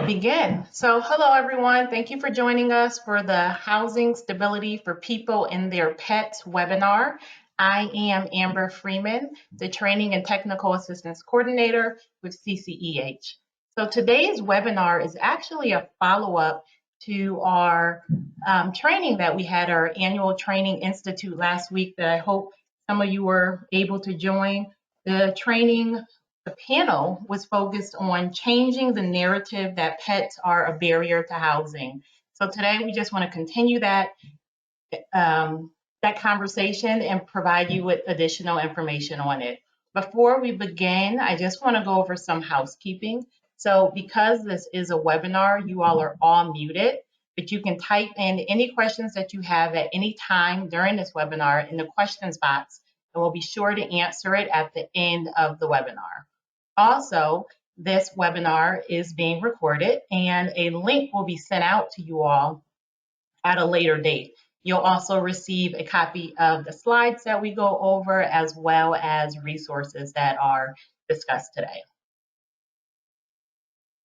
begin. So hello everyone, thank you for joining us for the Housing Stability for People and Their Pets webinar. I am Amber Freeman, the Training and Technical Assistance Coordinator with CCEH. So today's webinar is actually a follow-up to our training that we had, our annual training institute last week that I hope some of you were able to join. The panel was focused on changing the narrative that pets are a barrier to housing. So today we just want to continue that conversation and provide you with additional information on it. Before we begin, I just want to go over some housekeeping. So because this is a webinar, you all are all muted, but you can type in any questions that you have at any time during this webinar in the questions box, and we'll be sure to answer it at the end of the webinar. Also, this webinar is being recorded and a link will be sent out to you all at a later date. You'll also receive a copy of the slides that we go over as well as resources that are discussed today.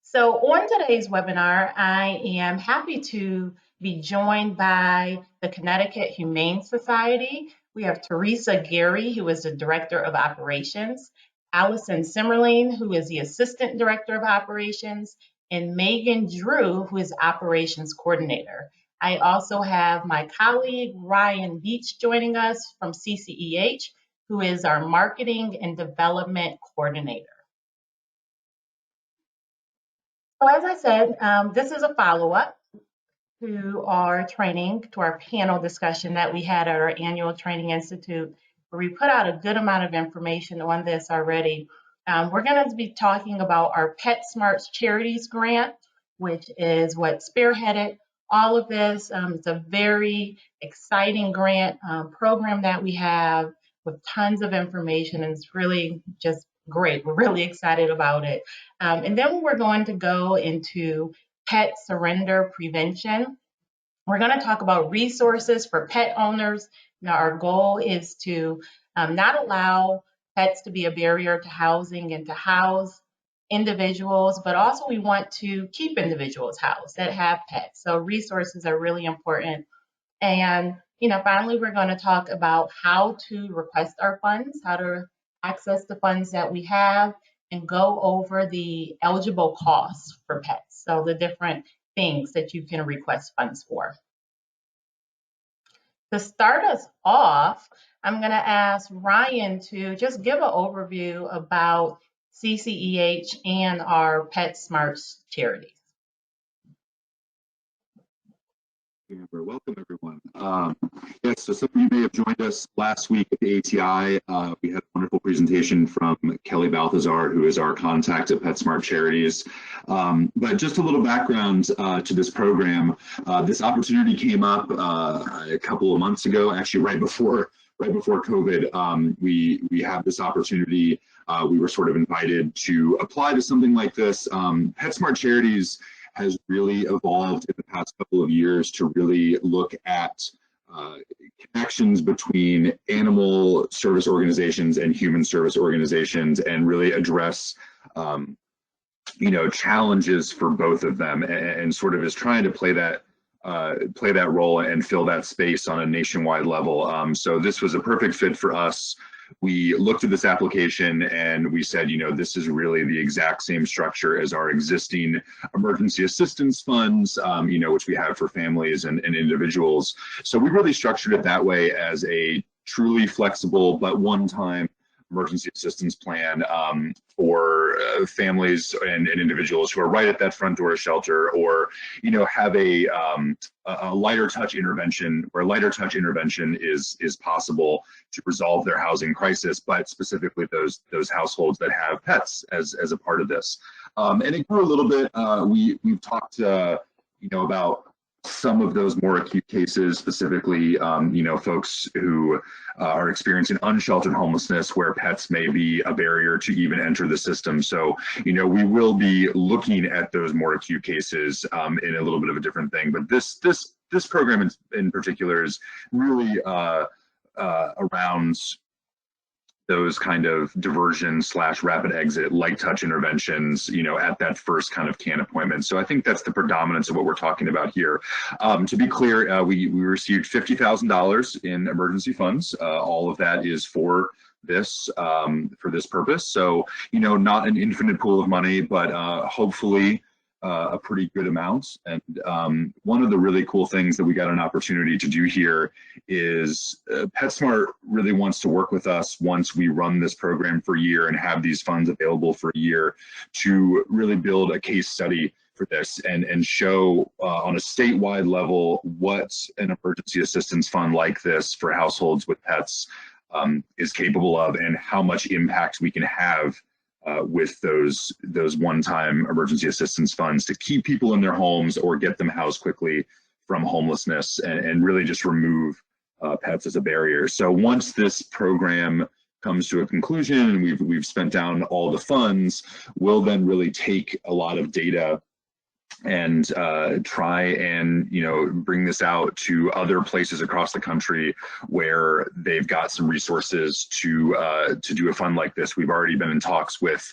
So on today's webinar, I am happy to be joined by the Connecticut Humane Society. We have Theresa Geary, who is the Director of Operations, Allison Simmerling, who is the Assistant Director of Operations, and Megan Drew, who is Operations Coordinator. I also have my colleague, Ryan Beach, joining us from CCEH, who is our Marketing and Development Coordinator. So as I said, this is a follow-up to our training, to our panel discussion that we had at our annual Training Institute, where we put out a good amount of information on this already. We're going to be talking about our PetSmart Charities grant, which is what spearheaded all of this. It's a very exciting grant program that we have with tons of information, and it's really just great. We're really excited about it. And then we're going to go into pet surrender prevention. We're going to talk about resources for pet owners. Now, our goal is to not allow pets to be a barrier to housing and to house individuals, but also we want to keep individuals housed that have pets. So resources are really important. And, finally, we're going to talk about how to request our funds, how to access the funds that we have, and go over the eligible costs for pets. So the different things that you can request funds for. To start us off, I'm going to ask Ryan to just give an overview about CCEH and our PetSmart charities. Welcome, everyone. Yes, so some of you may have joined us last week at the ATI. We had a wonderful presentation from Kelly Balthazar, who is our contact at PetSmart Charities. But just a little background to this program. This opportunity came up a couple of months ago, actually right before COVID. We have this opportunity. We were sort of invited to apply to something like this. PetSmart Charities has really evolved in the past couple of years to really look at connections between animal service organizations and human service organizations, and really address challenges for both of them, and sort of is trying to play that role and fill that space on a nationwide level. So this was a perfect fit for us. We looked at this application and we said, this is really the exact same structure as our existing emergency assistance funds, which we have for families and individuals. So we really structured it that way, as a truly flexible but one-time emergency assistance plan for families and individuals who are right at that front door of shelter, or have a lighter touch intervention, where lighter touch intervention is possible to resolve their housing crisis, but specifically those households that have pets as a part of this. And it grew a little bit. We've talked about some of those more acute cases, specifically, folks who are experiencing unsheltered homelessness, where pets may be a barrier to even enter the system. So, we will be looking at those more acute cases in a little bit of a different thing. But this program in particular is really around those kind of diversion / rapid exit light touch interventions, at that first kind of CAN appointment. So I think that's the predominance of what we're talking about here. To be clear, we received $50,000 in emergency funds. All of that is for this purpose. So, not an infinite pool of money, but hopefully a pretty good amount. And one of the really cool things that we got an opportunity to do here is PetSmart really wants to work with us once we run this program for a year and have these funds available for a year to really build a case study for this and show on a statewide level what an emergency assistance fund like this for households with pets is capable of, and how much impact we can have with those one-time emergency assistance funds to keep people in their homes or get them housed quickly from homelessness, and really just remove pets as a barrier. So once this program comes to a conclusion and we've spent down all the funds, we'll then really take a lot of data and try and bring this out to other places across the country where they've got some resources to do a fund like this. We've already been in talks with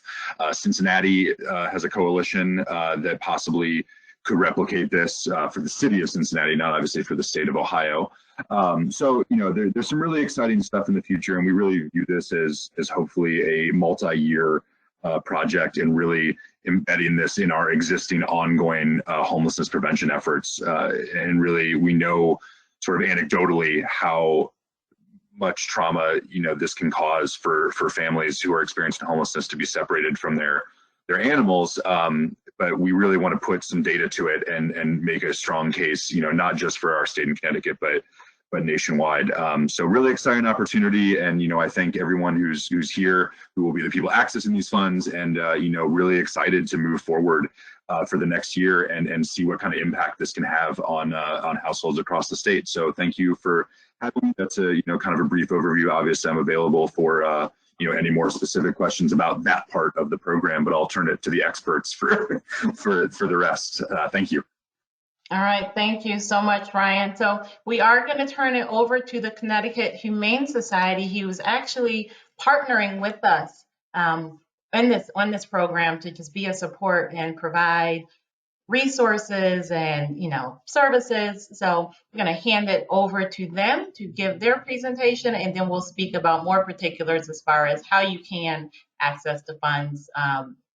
Cincinnati has a coalition that possibly could replicate this for the city of Cincinnati, not obviously for the state of Ohio. So there's some really exciting stuff in the future, and we really view this as hopefully a multi-year project, and really embedding this in our existing ongoing homelessness prevention efforts. And really, we know sort of anecdotally how much trauma this can cause for families who are experiencing homelessness to be separated from their animals. But we really want to put some data to it and make a strong case, not just for our state in Connecticut, but nationwide. So really exciting opportunity. And, I thank everyone who's here, who will be the people accessing these funds, and, really excited to move forward for the next year and see what kind of impact this can have on households across the state. So thank you for having me. That's a, kind of a brief overview. Obviously, I'm available for, any more specific questions about that part of the program, but I'll turn it to the experts for the rest. Thank you. All right, thank you so much, Ryan. So we are going to turn it over to the Connecticut Humane Society, who's actually partnering with us on this program to just be a support and provide resources and services. So we're going to hand it over to them to give their presentation, and then we'll speak about more particulars as far as how you can access the funds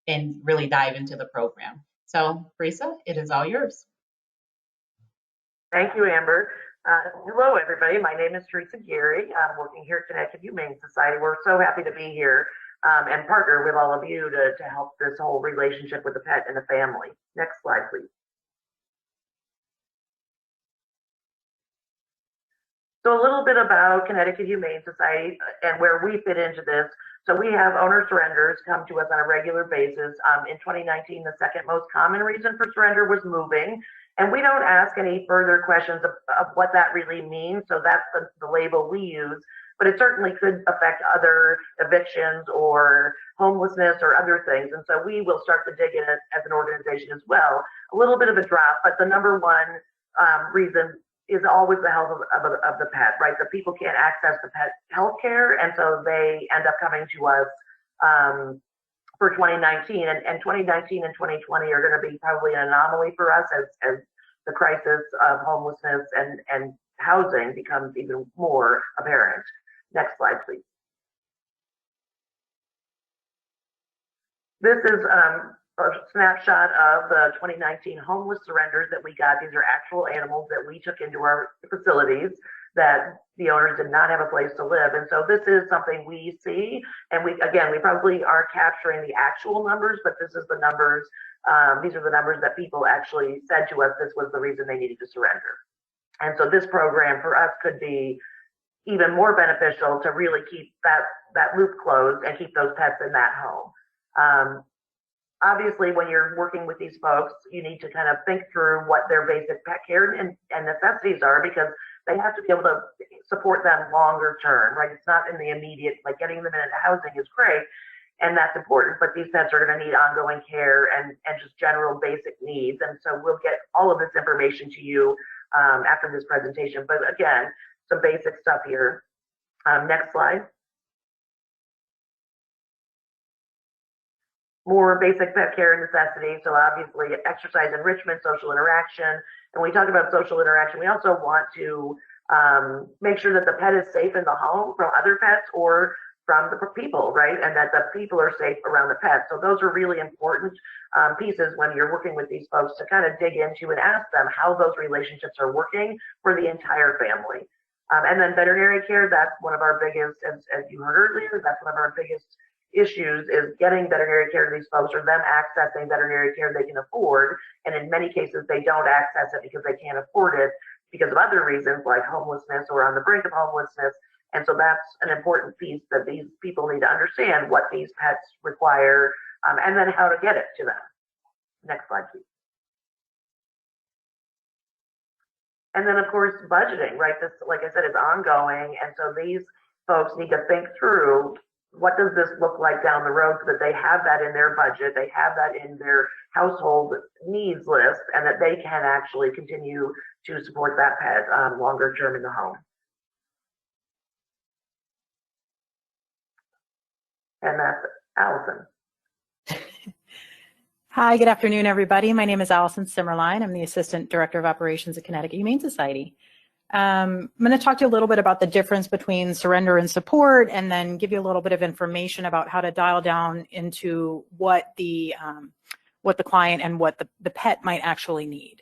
and really dive into the program. So Theresa, it is all yours. Thank you, Amber. Hello, everybody. My name is Theresa Geary. I'm working here at Connecticut Humane Society. We're so happy to be here and partner with all of you to help this whole relationship with the pet and the family. Next slide, please. So a little bit about Connecticut Humane Society and where we fit into this. So we have owner surrenders come to us on a regular basis. In 2019, the second most common reason for surrender was moving. And we don't ask any further questions of what that really means. So that's the label we use. But it certainly could affect other evictions or homelessness or other things. And so we will start to dig in as an organization as well. A little bit of a drop, but the number one reason is always the health of the pet, right? The people can't access the pet health care, and so they end up coming to us for 2019. And 2019 and 2020 are going to be probably an anomaly for us as the crisis of homelessness and housing becomes even more apparent. Next slide, please. This is a snapshot of the 2019 homeless surrenders that we got. These are actual animals that we took into our facilities that the owners did not have a place to live. And so this is something we see. And we probably aren't capturing the actual numbers, but this is the numbers. These are the numbers that people actually said to us this was the reason they needed to surrender. And so this program for us could be even more beneficial to really keep that loop closed and keep those pets in that home. Obviously, when you're working with these folks, you need to kind of think through what their basic pet care and necessities are, because they have to be able to support them longer term, right? It's not in the immediate, like getting them into housing is great, and that's important, but these pets are going to need ongoing care and just general basic needs. And so we'll get all of this information to you after this presentation. But again, some basic stuff here. Next slide. more basic pet care and necessities. So obviously exercise, enrichment, social interaction. And when we talk about social interaction, we also want to make sure that the pet is safe in the home from other pets or from the people, right? And that the people are safe around the pet. So those are really important pieces when you're working with these folks to kind of dig into and ask them how those relationships are working for the entire family. And then veterinary care, that's one of our biggest, as you heard earlier, that's one of our biggest issues is getting veterinary care to these folks or them accessing veterinary care they can afford. And in many cases, they don't access it because they can't afford it because of other reasons like homelessness or on the brink of homelessness. And so that's an important piece that these people need to understand what these pets require and then how to get it to them. Next slide, please. And then, of course, budgeting, right? This, like I said, is ongoing. And so these folks need to think through what does this look like down the road so that they have that in their budget, they have that in their household needs list, and that they can actually continue to support that pet longer term in the home. And that's Allison. Hi, good afternoon, everybody. My name is Allison Simmerline. I'm the Assistant Director of Operations at Connecticut Humane Society. I'm going to talk to you a little bit about the difference between surrender and support, and then give you a little bit of information about how to dial down into what the client and what the pet might actually need.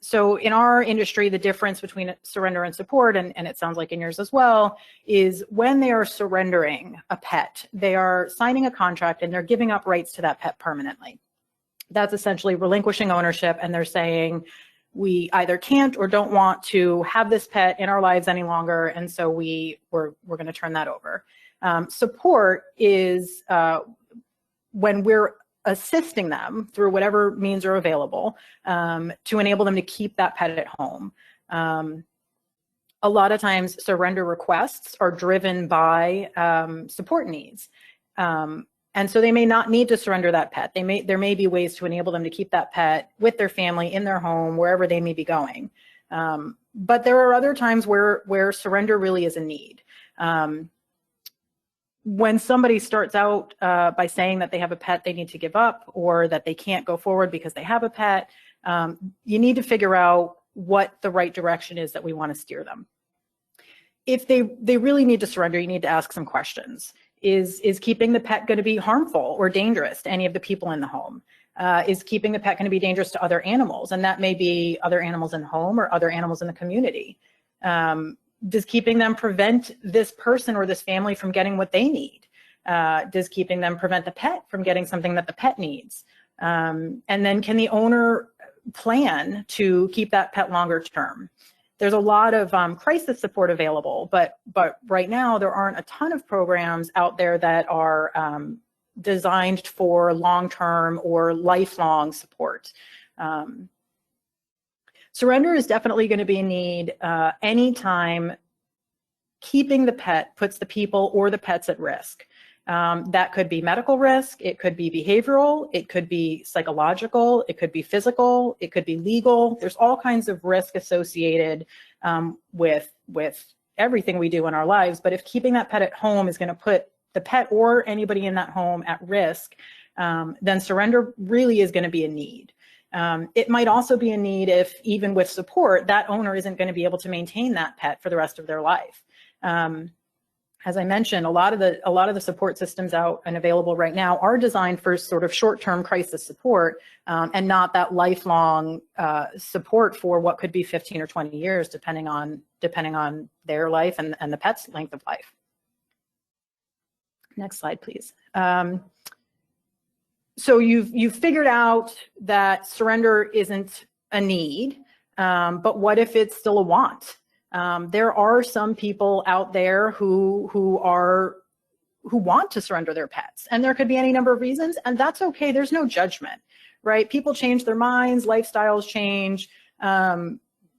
So in our industry, the difference between surrender and support, and it sounds like in yours as well, is when they are surrendering a pet, they are signing a contract and they're giving up rights to that pet permanently. That's essentially relinquishing ownership, and they're saying, we either can't or don't want to have this pet in our lives any longer, and so we're going to turn that over. Support is when we're assisting them through whatever means are available to enable them to keep that pet at home. A lot of times surrender requests are driven by support needs. And so they may not need to surrender that pet. There may be ways to enable them to keep that pet with their family in their home, wherever they may be going. But there are other times where surrender really is a need. When somebody starts out by saying that they have a pet they need to give up, or that they can't go forward because they have a pet, you need to figure out what the right direction is that we want to steer them. If they really need to surrender, you need to ask some questions. Is keeping the pet going to be harmful or dangerous to any of the people in the home? Is keeping the pet going to be dangerous to other animals? And that may be other animals in the home or other animals in the community. Does keeping them prevent this person or this family from getting what they need? Does keeping them prevent the pet from getting something that the pet needs? And then can the owner plan to keep that pet longer term? There's a lot of crisis support available, but right now there aren't a ton of programs out there that are designed for long-term or lifelong support. Surrender is definitely going to be a need anytime keeping the pet puts the people or the pets at risk. That could be medical risk, it could be behavioral, it could be psychological, it could be physical, it could be legal. There's all kinds of risk associated with everything we do in our lives. But if keeping that pet at home is going to put the pet or anybody in that home at risk, then surrender really is going to be a need. It might also be a need if, even with support, that owner isn't going to be able to maintain that pet for the rest of their life. As I mentioned, a lot of the support systems out and available right now are designed for sort of short-term crisis support and not that lifelong support for what could be 15 or 20 years, depending on their life and the pet's length of life. Next slide, please. So you've figured out that surrender isn't a need, but what if it's still a want? There are some people out there who want to surrender their pets, and there could be any number of reasons, and that's okay. There's no judgment, right? People change their minds, lifestyles change,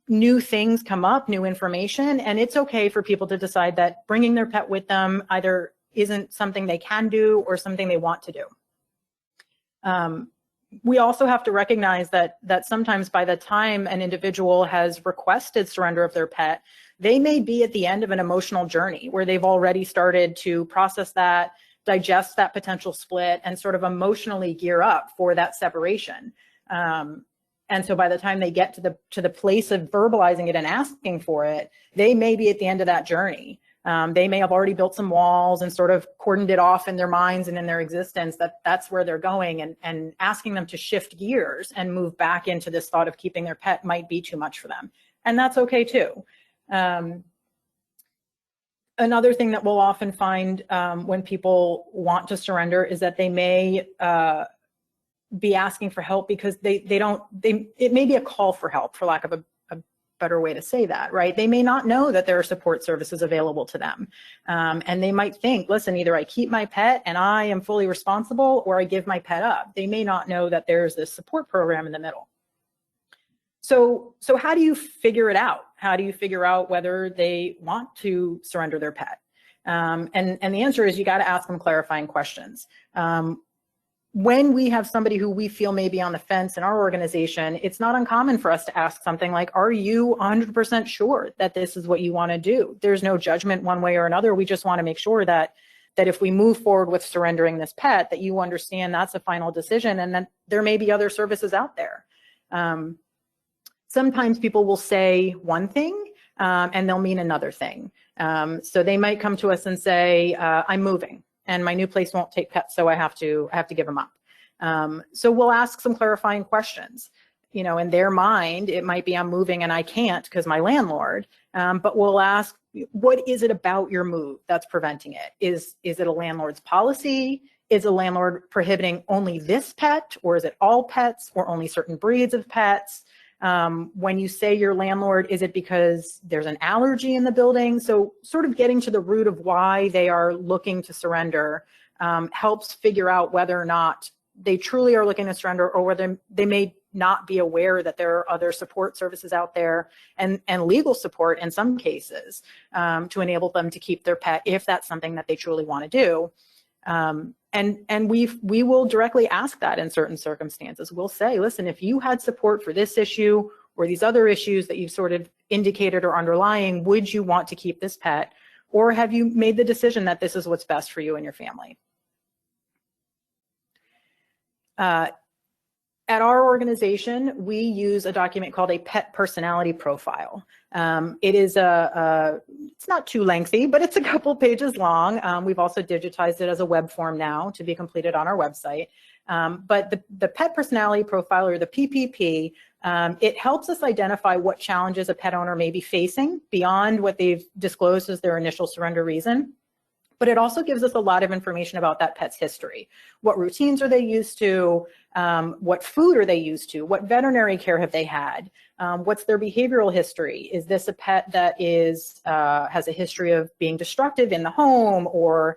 new things come up, new information, and it's okay for people to decide that bringing their pet with them either isn't something they can do or something they want to do. We also have to recognize that sometimes by the time an individual has requested surrender of their pet, they may be at the end of an emotional journey where they've already started to process that, digest that potential split and sort of emotionally gear up for that separation. And so by the time they get to the place of verbalizing it and asking for it, they may be at the end of that journey. They may have already built some walls and sort of cordoned it off in their minds and in their existence that that's where they're going, and asking them to shift gears and move back into this thought of keeping their pet might be too much for them. And that's okay too. Another thing that we'll often find when people want to surrender is that they may be asking for help because it may be a call for help, for lack of a better way to say that, right? They may not know that there are support services available to them. And they might think, listen, either I keep my pet and I am fully responsible, or I give my pet up. They may not know that there's this support program in the middle. So how do you figure it out? How do you figure out whether they want to surrender their pet? And the answer is you got to ask them clarifying questions. When we have somebody who we feel may be on the fence in our organization, it's not uncommon for us to ask something like, are you 100% sure that this is what you want to do? There's no judgment one way or another. We just want to make sure that if we move forward with surrendering this pet, that you understand that's a final decision and that there may be other services out there. Sometimes people will say one thing and they'll mean another thing. So they might come to us and say, I'm moving and my new place won't take pets, so I have to give them up. So we'll ask some clarifying questions. You know, in their mind, it might be I'm moving and I can't because my landlord, but we'll ask, what is it about your move that's preventing it? Is it a landlord's policy? Is a landlord prohibiting only this pet, or is it all pets or only certain breeds of pets? When you say your landlord, is it because there's an allergy in the building? So sort of getting to the root of why they are looking to surrender helps figure out whether or not they truly are looking to surrender, or whether they may not be aware that there are other support services out there and legal support in some cases to enable them to keep their pet if that's something that they truly want to do. And we will directly ask that in certain circumstances. We'll say, listen, if you had support for this issue or these other issues that you've sort of indicated are underlying, would you want to keep this pet? Or have you made the decision that this is what's best for you and your family? At our organization, we use a document called a pet personality profile. It is it's not too lengthy, but it's a couple pages long. We've also digitized it as a web form now to be completed on our website. But the pet personality profile, or the PPP, it helps us identify what challenges a pet owner may be facing beyond what they've disclosed as their initial surrender reason. But it also gives us a lot of information about that pet's history. What routines are they used to? What food are they used to? What veterinary care have they had? What's their behavioral history? Is this a pet that has a history of being destructive in the home, or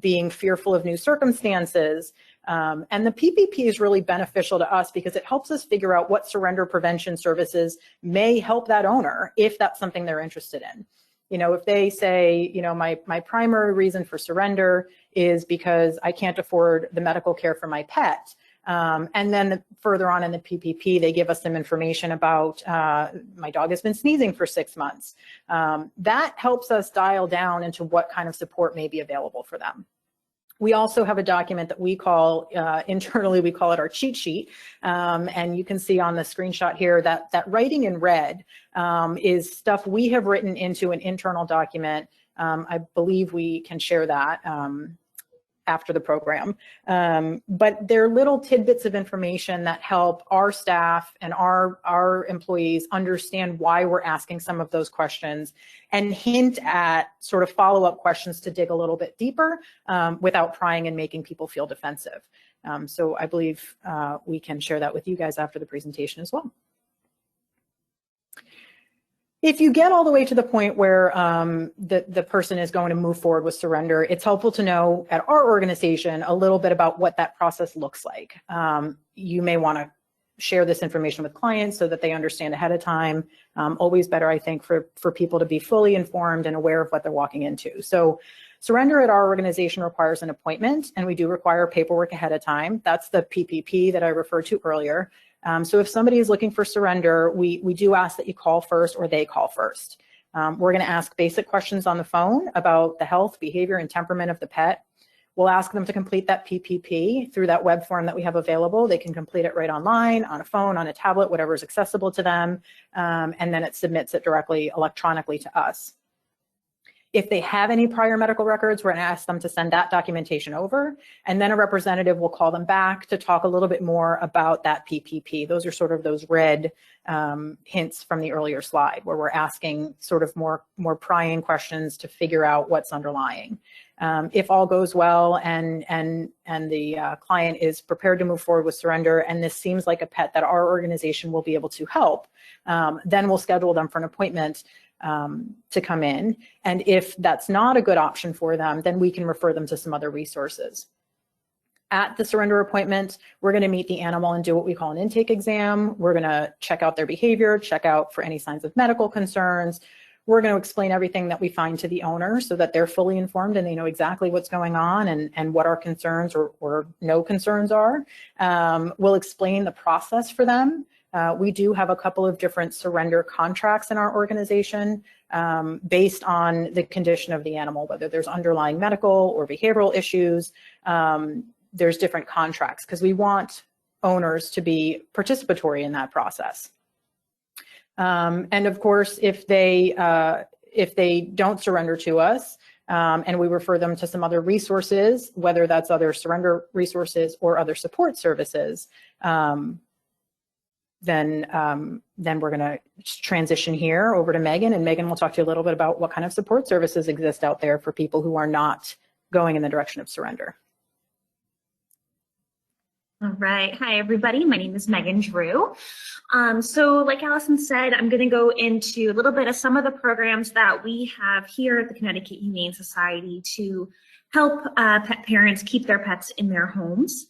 being fearful of new circumstances? And the PPP is really beneficial to us because it helps us figure out what surrender prevention services may help that owner if that's something they're interested in. You know, if they say, you know, my primary reason for surrender is because I can't afford the medical care for my pet. And then further on in the PPP, they give us some information about my dog has been sneezing for 6 months. That helps us dial down into what kind of support may be available for them. We also have a document that we call, internally, we call it our cheat sheet. And you can see on the screenshot here that writing in red is stuff we have written into an internal document. I believe we can share that after the program. But they're little tidbits of information that help our staff and our employees understand why we're asking some of those questions, and hint at sort of follow-up questions to dig a little bit deeper without prying and making people feel defensive. So I believe we can share that with you guys after the presentation as well. If you get all the way to the point where the person is going to move forward with surrender, it's helpful to know at our organization a little bit about what that process looks like. You may want to share this information with clients so that they understand ahead of time. Always better, I think, for people to be fully informed and aware of what they're walking into. So surrender at our organization requires an appointment, and we do require paperwork ahead of time. That's the PPP that I referred to earlier. So if somebody is looking for surrender, we do ask that you call first, or they call first. We're going to ask basic questions on the phone about the health, behavior, and temperament of the pet. We'll ask them to complete that PPP through that web form that we have available. They can complete it right online, on a phone, on a tablet, whatever is accessible to them, and then it submits it directly electronically to us. If they have any prior medical records, we're going to ask them to send that documentation over, and then a representative will call them back to talk a little bit more about that PPP. Those are sort of those red hints from the earlier slide, where we're asking sort of more prying questions to figure out what's underlying. If all goes well and the client is prepared to move forward with surrender, and this seems like a pet that our organization will be able to help, then we'll schedule them for an appointment to come in. And if that's not a good option for them, then we can refer them to some other resources. At the surrender appointment, we're going to meet the animal and do what we call an intake exam. We're going to check out their behavior, check out for any signs of medical concerns. We're going to explain everything that we find to the owner so that they're fully informed and they know exactly what's going on and what our concerns or no concerns are. We'll explain the process for them. We do have a couple of different surrender contracts in our organization based on the condition of the animal, whether there's underlying medical or behavioral issues. There's different contracts because we want owners to be participatory in that process. And of course, if they don't surrender to us and we refer them to some other resources, whether that's other surrender resources or other support services, then we're going to transition here over to Megan, and Megan will talk to you a little bit about what kind of support services exist out there for people who are not going in the direction of surrender. All right. Hi, everybody. My name is Megan Drew. So like Allison said, I'm going to go into a little bit of some of the programs that we have here at the Connecticut Humane Society to help pet parents keep their pets in their homes.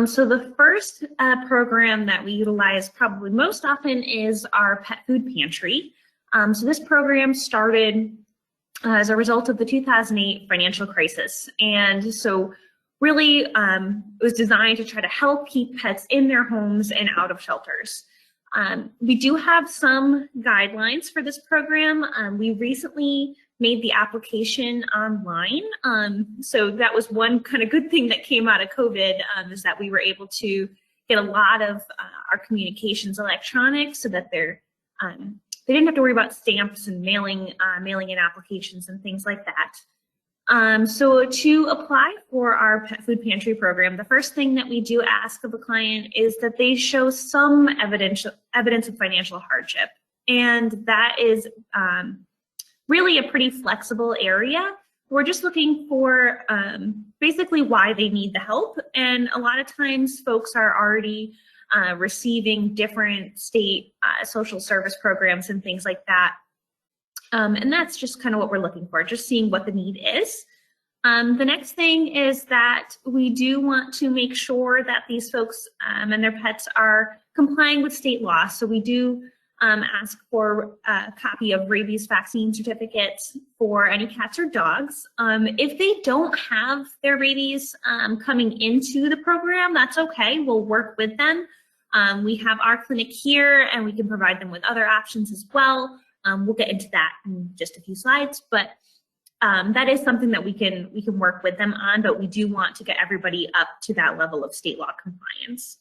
So the first program that we utilize probably most often is our Pet Food Pantry. So this program started as a result of the 2008 financial crisis. And so really it was designed to try to help keep pets in their homes and out of shelters. We do have some guidelines for this program. We recently made the application online. So that was one kind of good thing that came out of COVID, is that we were able to get a lot of our communications electronic so that they didn't have to worry about stamps and mailing in applications and things like that. So to apply for our Pet Food Pantry program, the first thing that we do ask of a client is that they show some evidence of financial hardship. And that is really a pretty flexible area. We're just looking for basically why they need the help. And a lot of times folks are already receiving different state social service programs and things like that. And that's just kind of what we're looking for, just seeing what the need is. The next thing is that we do want to make sure that these folks and their pets are complying with state law. So we do ask for a copy of rabies vaccine certificates for any cats or dogs. If they don't have their rabies coming into the program, that's okay. We'll work with them. We have our clinic here and we can provide them with other options as well. We'll get into that in just a few slides, but that is something that we can work with them on, but we do want to get everybody up to that level of state law compliance.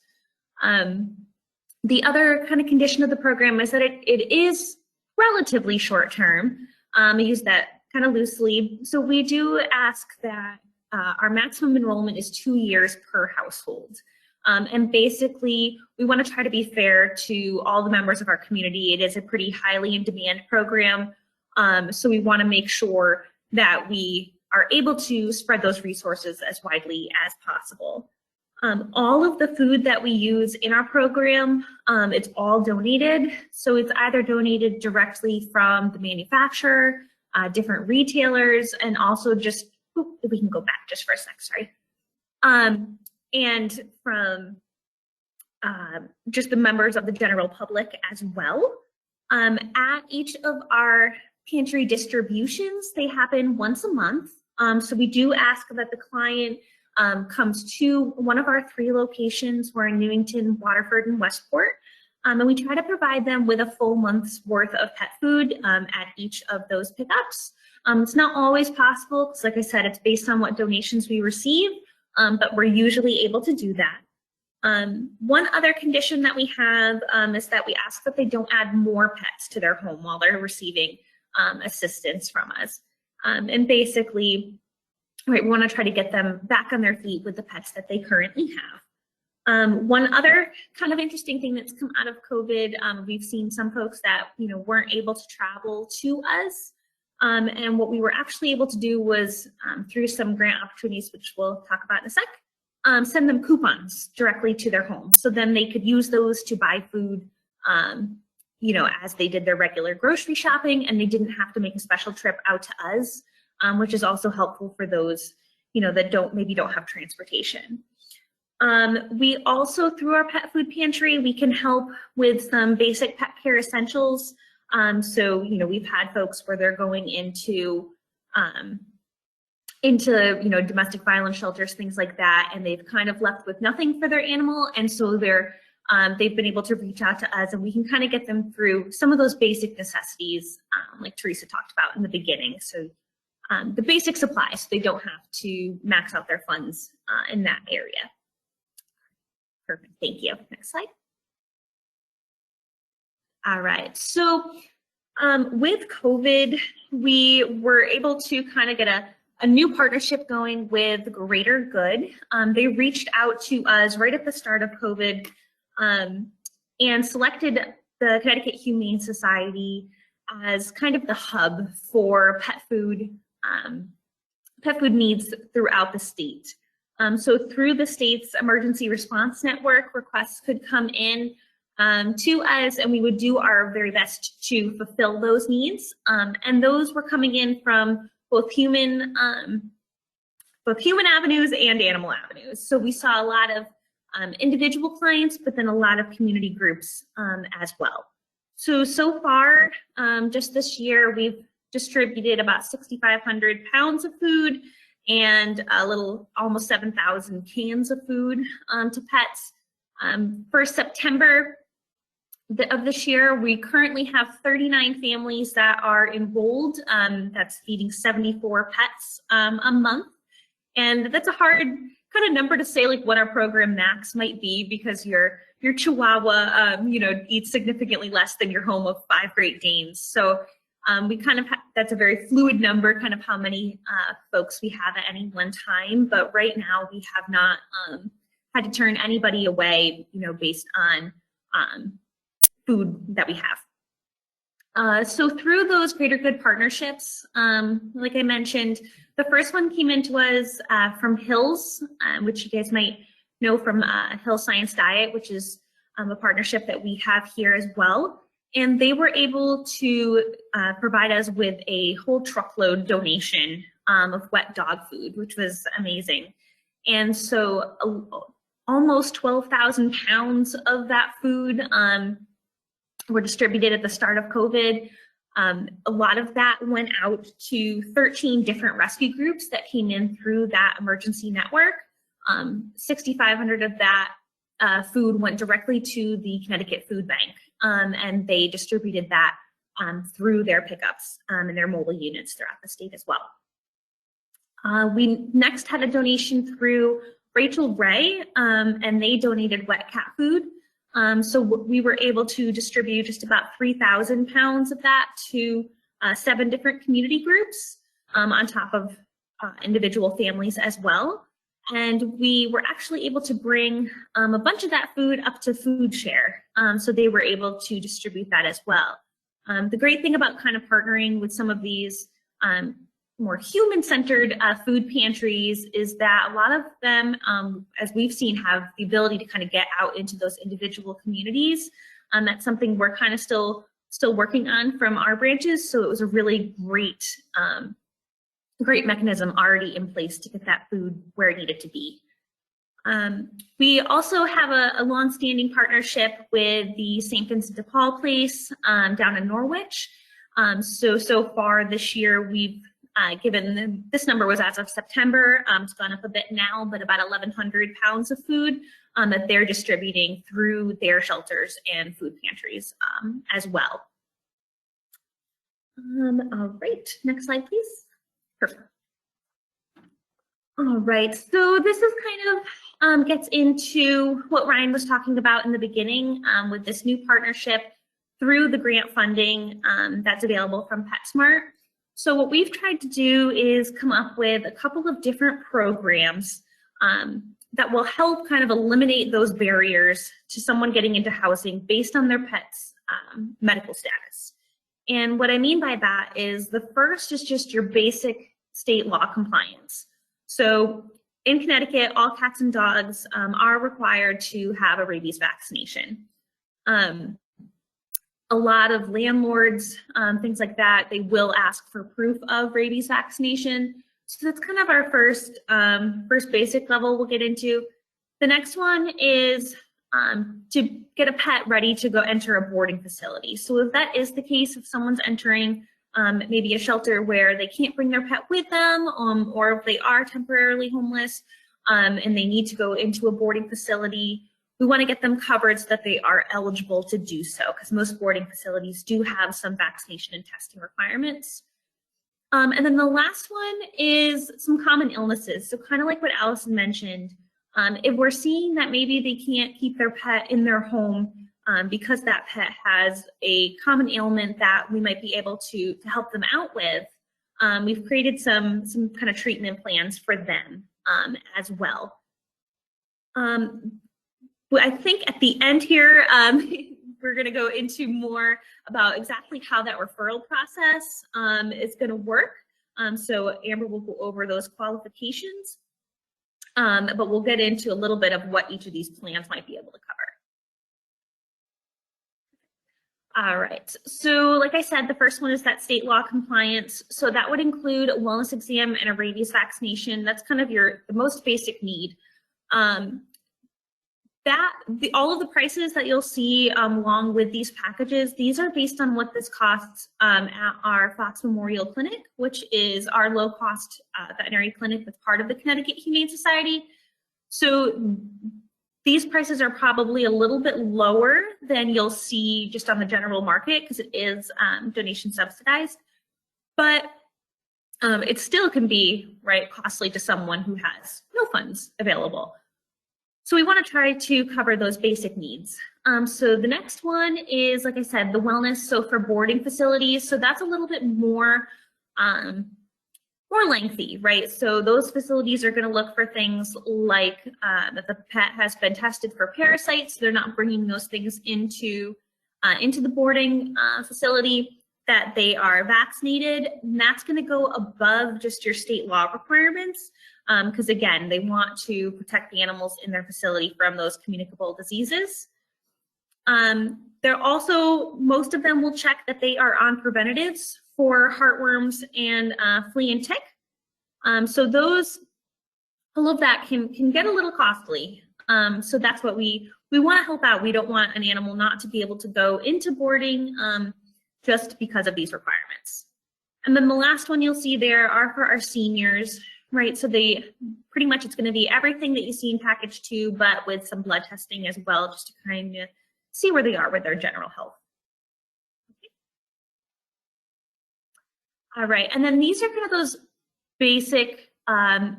The other kind of condition of the program is that it is relatively short term. I use that kind of loosely. So we do ask that our maximum enrollment is 2 years per household. And basically, we want to try to be fair to all the members of our community. It is a pretty highly in demand program. So we want to make sure that we are able to spread those resources as widely as possible. All of the food that we use in our program, it's all donated. So it's either donated directly from the manufacturer, different retailers, and also just, if we can go back just for a sec, sorry. And from just the members of the general public as well. At each of our pantry distributions, they happen once a month. So we do ask that the client comes to one of our 3 locations. We're in Newington, Waterford, and Westport. And we try to provide them with a full month's worth of pet food at each of those pickups. It's not always possible because, like I said, it's based on what donations we receive, but we're usually able to do that. One other condition that we have is that we ask that they don't add more pets to their home while they're receiving assistance from us. And basically, right, we want to try to get them back on their feet with the pets that they currently have. One other kind of interesting thing that's come out of COVID, we've seen some folks that weren't able to travel to us. And what we were actually able to do was through some grant opportunities, which we'll talk about in a sec, send them coupons directly to their home. So then they could use those to buy food, as they did their regular grocery shopping, and they didn't have to make a special trip out to us, which is also helpful for those, that maybe don't have transportation. We also, through our pet food pantry, we can help with some basic pet care essentials. So, we've had folks where they're going into domestic violence shelters, things like that, and they've kind of left with nothing for their animal, and so they've been able to reach out to us, and we can kind of get them through some of those basic necessities, like Theresa talked about in the beginning. So the basic supplies, so they don't have to max out their funds in that area. Perfect, thank you. Next slide. All right, so with COVID, we were able to kind of get a new partnership going with Greater Good. They reached out to us right at the start of COVID and selected the Connecticut Humane Society as kind of the hub for pet food needs throughout the state. So through the state's emergency response network, requests could come in to us, and we would do our very best to fulfill those needs. And those were coming in from both human avenues and animal avenues. So we saw a lot of individual clients, but then a lot of community groups as well. So far, just this year, we've distributed about 6,500 pounds of food and almost 7,000 cans of food to pets. For September of this year, we currently have 39 families that are enrolled. That's feeding 74 pets a month. And that's a hard kind of number to say, like what our program max might be, because your Chihuahua, eats significantly less than your home of 5 Great Danes. So we kind of that's a very fluid number, kind of how many folks we have at any one time. But right now we have not had to turn anybody away, based on food that we have. So through those Greater Good partnerships, like I mentioned, the first one came into us from Hills, which you guys might know from Hill Science Diet, which is a partnership that we have here as well. And they were able to provide us with a whole truckload donation of wet dog food, which was amazing. And so almost 12,000 pounds of that food were distributed at the start of COVID. A lot of that went out to 13 different rescue groups that came in through that emergency network. 6,500 of that food went directly to the Connecticut Food Bank, and they distributed that through their pickups and their mobile units throughout the state as well. We next had a donation through Rachel Ray, and they donated wet cat food. So we were able to distribute just about 3,000 pounds of that to 7 different community groups, on top of individual families as well. And we were actually able to bring a bunch of that food up to Food Share. So they were able to distribute that as well. The great thing about kind of partnering with some of these more human-centered food pantries is that a lot of them, as we've seen, have the ability to kind of get out into those individual communities. That's something we're kind of still working on from our branches. So it was a really great mechanism already in place to get that food where it needed to be. We also have a long-standing partnership with the St. Vincent de Paul place down in Norwich. So far this year, we've given, this number was as of September, it's gone up a bit now, but about 1,100 pounds of food that they're distributing through their shelters and food pantries as well. All right, next slide, please. Perfect. All right, so this is kind of gets into what Ryan was talking about in the beginning with this new partnership through the grant funding that's available from PetSmart. So what we've tried to do is come up with a couple of different programs that will help kind of eliminate those barriers to someone getting into housing based on their pet's medical status. And what I mean by that is the first is just your basic state law compliance. So in Connecticut, all cats and dogs are required to have a rabies vaccination. A lot of landlords, things like that, they will ask for proof of rabies vaccination. So that's kind of our first basic level we'll get into. The next one is to get a pet ready to go enter a boarding facility. So if that is the case, if someone's entering maybe a shelter where they can't bring their pet with them, or if they are temporarily homeless and they need to go into a boarding facility, we want to get them covered so that they are eligible to do so, because most boarding facilities do have some vaccination and testing requirements. And then the last one is some common illnesses. So kind of like what Allison mentioned, if we're seeing that maybe they can't keep their pet in their home because that pet has a common ailment that we might be able to help them out with, we've created some kind of treatment plans for them as well. I think at the end here, we're going to go into more about exactly how that referral process is going to work. So Amber will go over those qualifications, but we'll get into a little bit of what each of these plans might be able to cover. All right, so like I said, the first one is that state law compliance. So that would include a wellness exam and a rabies vaccination. That's kind of the most basic need. All of the prices that you'll see along with these packages, these are based on what this costs at our Fox Memorial Clinic, which is our low-cost veterinary clinic that's part of the Connecticut Humane Society. So these prices are probably a little bit lower than you'll see just on the general market because it is donation subsidized, but it still can be costly to someone who has no funds available. So we want to try to cover those basic needs. So the next one is, like I said, the wellness. So for boarding facilities, so that's a little bit more lengthy, right? So those facilities are going to look for things like that the pet has been tested for parasites. So they're not bringing those things into the boarding facility, that they are vaccinated, and that's going to go above just your state law requirements. Because again, they want to protect the animals in their facility from those communicable diseases. They're also, most of them will check that they are on preventatives for heartworms and flea and tick. So all of that can get a little costly. So that's what we want to help out. We don't want an animal not to be able to go into boarding just because of these requirements. And then the last one you'll see there are for our seniors. Right, so it's going to be everything that you see in package 2, but with some blood testing as well, just to kind of see where they are with their general health. Okay. All right, and then these are kind of those basic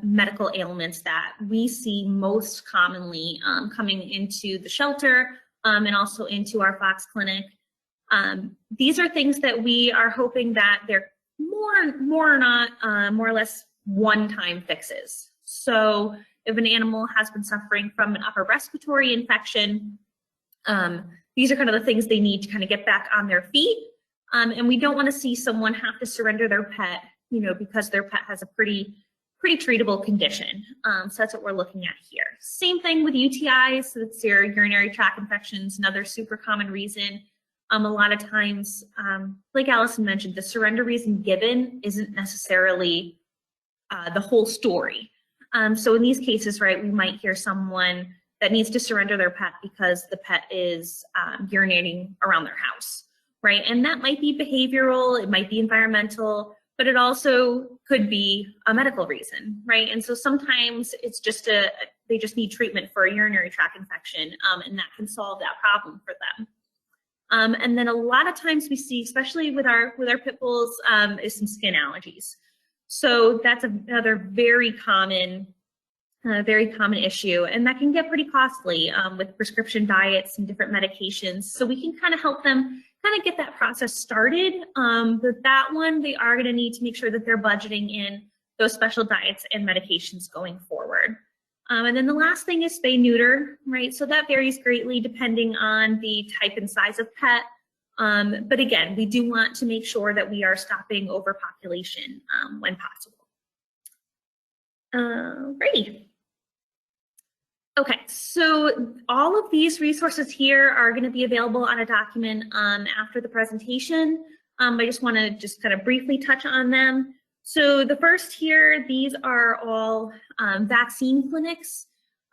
medical ailments that we see most commonly coming into the shelter and also into our Fox clinic. These are things that we are hoping that they're more or less one-time fixes. So if an animal has been suffering from an upper respiratory infection, these are kind of the things they need to kind of get back on their feet. And we don't want to see someone have to surrender their pet, because their pet has a pretty treatable condition. So that's what we're looking at here. Same thing with UTIs. So that's your urinary tract infections, another super common reason. A lot of times, like Allison mentioned, the surrender reason given isn't necessarily the whole story. So in these cases, right, we might hear someone that needs to surrender their pet because the pet is urinating around their house, right? And that might be behavioral, it might be environmental, but it also could be a medical reason, right? And so sometimes it's just they just need treatment for a urinary tract infection, and that can solve that problem for them. And then a lot of times we see, especially with our pit bulls, is some skin allergies. So that's another very common issue, and that can get pretty costly with prescription diets and different medications. So we can kind of help them kind of get that process started. But that one, they are going to need to make sure that they're budgeting in those special diets and medications going forward. And then the last thing is spay neuter, right? So that varies greatly depending on the type and size of pet. But again, we do want to make sure that we are stopping overpopulation when possible. Alrighty. Okay, so all of these resources here are going to be available on a document after the presentation. I just want to kind of briefly touch on them. So the first here, these are all vaccine clinics.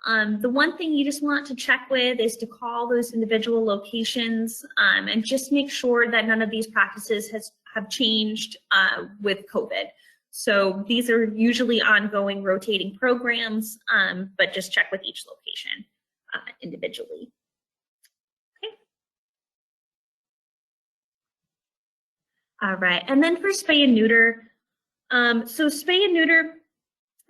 The one thing you just want to check with is to call those individual locations and just make sure that none of these practices have changed with COVID. So these are usually ongoing rotating programs, but just check with each location individually. Okay. All right, and then for spay and neuter. So spay and neuter,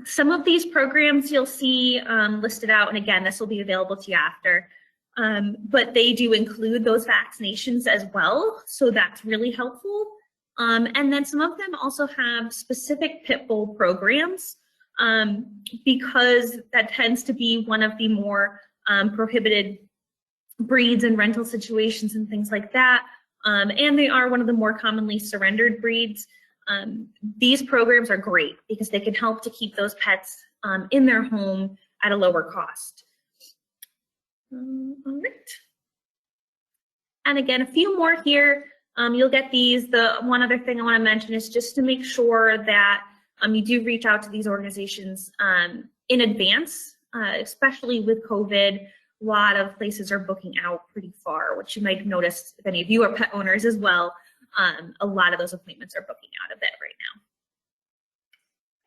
some of these programs you'll see listed out, and again, this will be available to you after, but they do include those vaccinations as well, so that's really helpful. And then some of them also have specific pit bull programs because that tends to be one of the more prohibited breeds and rental situations and things like that, and they are one of the more commonly surrendered breeds. These programs are great because they can help to keep those pets in their home at a lower cost. All right. And again, a few more here. You'll get these. The one other thing I want to mention is just to make sure that you do reach out to these organizations in advance, especially with COVID. A lot of places are booking out pretty far, which you might notice if any of you are pet owners as well. A lot of those appointments are booking out a bit right now.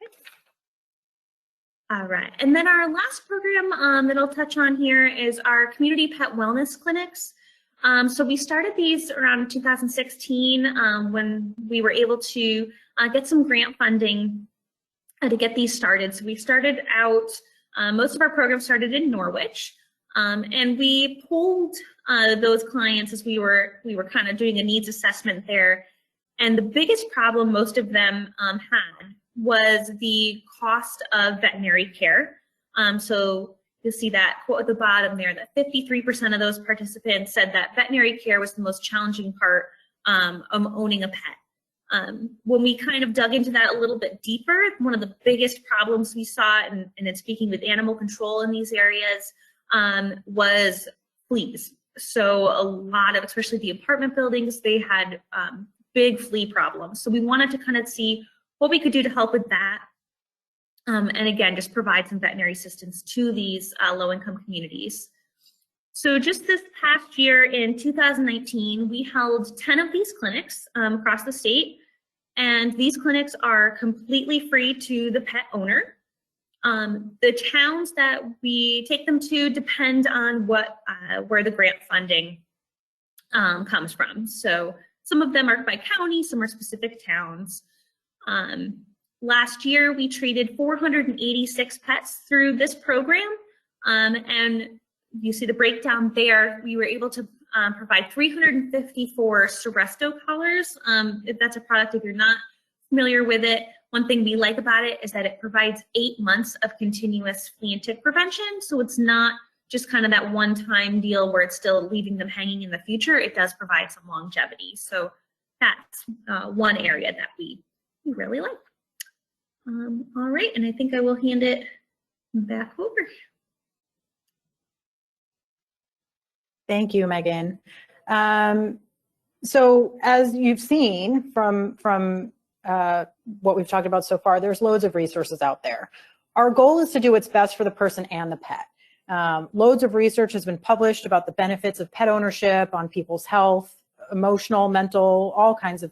Okay. All right, and then our last program that I'll touch on here is our community pet wellness clinics. So we started these around 2016 when we were able to get some grant funding to get these started. So we started out, most of our programs started in Norwich, and we pulled those clients as we were kind of doing a needs assessment there. And the biggest problem most of them had was the cost of veterinary care. So you'll see that quote at the bottom there that 53% of those participants said that veterinary care was the most challenging part of owning a pet. When we kind of dug into that a little bit deeper, one of the biggest problems we saw, and in speaking with animal control in these areas, was fleas. So a lot of, especially the apartment buildings, they had big flea problems. So we wanted to kind of see what we could do to help with that. And again, just provide some veterinary assistance to these low-income communities. So just this past year in 2019, we held 10 of these clinics across the state. And these clinics are completely free to the pet owner. The towns that we take them to depend on where the grant funding comes from. So some of them are by county, some are specific towns. Last year, we treated 486 pets through this program, and you see the breakdown there. We were able to provide 354 Seresto collars. If that's a product, if you're not familiar with it, one thing we like about it is that it provides 8 months of continuous flea and tick prevention. So it's not just kind of that one-time deal where it's still leaving them hanging in the future. It does provide some longevity. So that's one area that we really like. All right, and I think I will hand it back over. Thank you, Megan. So as you've seen from what we've talked about so far, there's loads of resources out there. Our goal is to do what's best for the person and the pet. Loads of research has been published about the benefits of pet ownership on people's health, emotional, mental, all kinds of